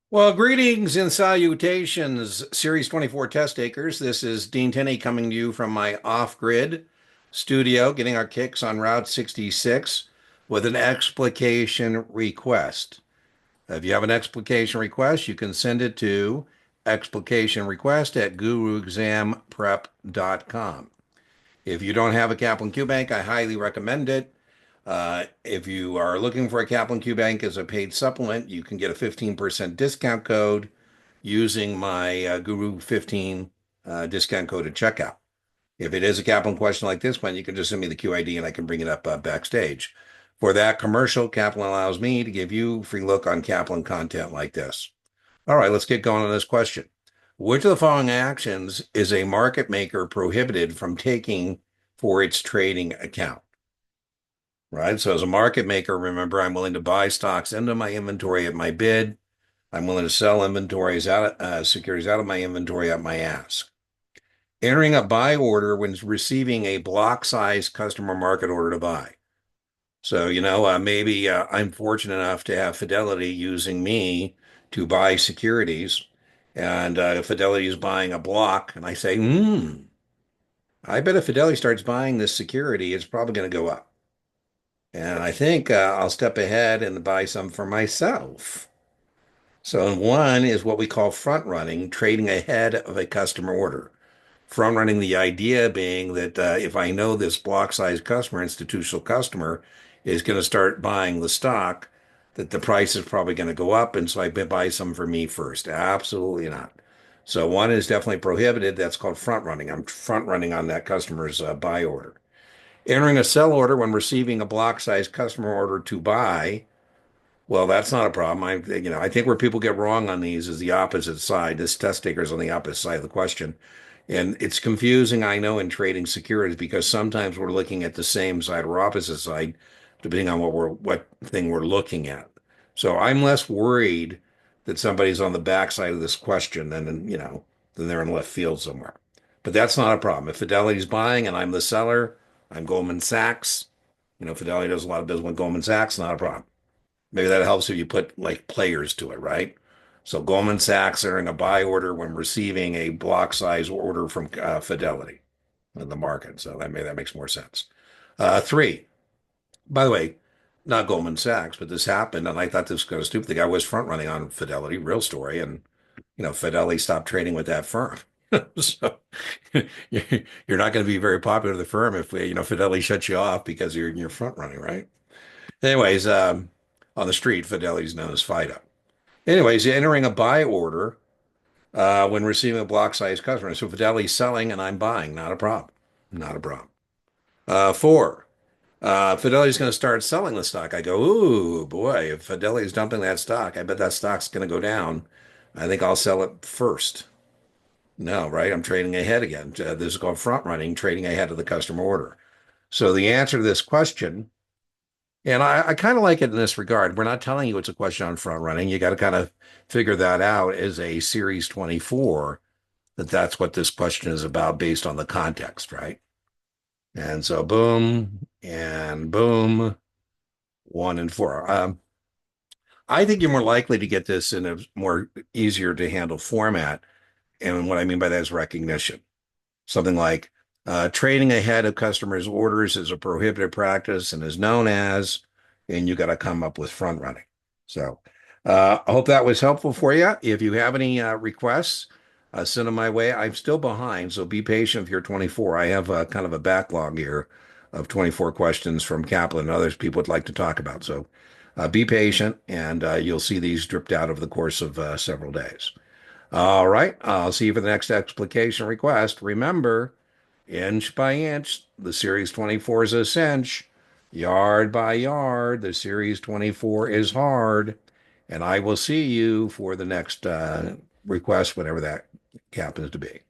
Well, greetings and salutations, Series 24 test takers. This is Dean Tenney coming to you from my off-grid studio, getting our kicks on Route 66 with an explication request. If you have an explication request, you can send it to explicationrequest@guruexamprep.com. If you don't have a Kaplan Q Bank, I highly recommend it. If you are looking for a Kaplan Q Bank as a paid supplement, you can get a 15% discount code using my Guru 15 discount code at checkout. If it is a Kaplan question like this one, you can just send me the QID and I can bring it up backstage. For that commercial, Kaplan allows me to give you a free look on Kaplan content like this. All right, let's get going on this question. Which of the following actions is a market maker prohibited from taking for its trading account? Right. So as a market maker, remember, I'm willing to buy stocks into my inventory at my bid. I'm willing to sell inventories out, securities out of my inventory at my ask. Entering a buy order when receiving a block size customer market order to buy. So, maybe I'm fortunate enough to have Fidelity using me to buy securities, and Fidelity is buying a block, and I say, I bet if Fidelity starts buying this security, it's probably going to go up. And I think I'll step ahead and buy some for myself. So one is what we call front running, trading ahead of a customer order. Front running, the idea being that if I know this block size customer, institutional customer, is going to start buying the stock, that the price is probably going to go up. And so I buy some for me first. Absolutely not. So one is definitely prohibited. That's called front running. I'm front running on that customer's buy order. Entering a sell order when receiving a block size customer order to buy, well, that's not a problem. I think where people get wrong on these is the opposite side. This test taker is on the opposite side of the question. And it's confusing, I know, in trading securities because sometimes we're looking at the same side or opposite side, depending on what thing we're looking at. So I'm less worried that somebody's on the backside of this question than they're in left field somewhere. But that's not a problem. If Fidelity's buying and I'm the seller, I'm Goldman Sachs. Fidelity does a lot of business with Goldman Sachs, not a problem. Maybe that helps if you put like players to it, right? So Goldman Sachs are in a buy order when receiving a block size order from Fidelity in the market. So that makes more sense. Three, by the way, not Goldman Sachs, but this happened, and I thought this was kind of stupid. The guy was front running on Fidelity, real story, and Fidelity stopped trading with that firm. So you're not going to be very popular with the firm if Fidelity shuts you off because you're front running, right? Anyways, on the street, Fidelity is known as FIDO. Anyways, entering a buy order when receiving a block size customer. So Fidelity's selling and I'm buying, not a problem. Not a problem. Four, Fidelity's going to start selling the stock. I go, ooh, boy, if Fidelity's dumping that stock, I bet that stock's going to go down. I think I'll sell it first. No, right? I'm trading ahead again. This is called front running, trading ahead of the customer order. So the answer to this question, and I kind of like it in this regard. We're not telling you it's a question on front running. You got to kind of figure that out as a Series 24, that's what this question is about based on the context, right? And so boom and boom, one and four. I think you're more likely to get this in a more easier to handle format. And what I mean by that is recognition. Something like trading ahead of customers' orders is a prohibited practice and is known as, and you got to come up with front running. So I hope that was helpful for you. If you have any requests, send them my way. I'm still behind, so be patient if you're 24. I have kind of a backlog here of 24 questions from Kaplan and others people would like to talk about. So be patient, and you'll see these dripped out over the course of several days. All right. I'll see you for the next explication request. Remember, inch by inch, the Series 24 is a cinch. Yard by yard, the Series 24 is hard. And I will see you for the next request, whatever that happens to be.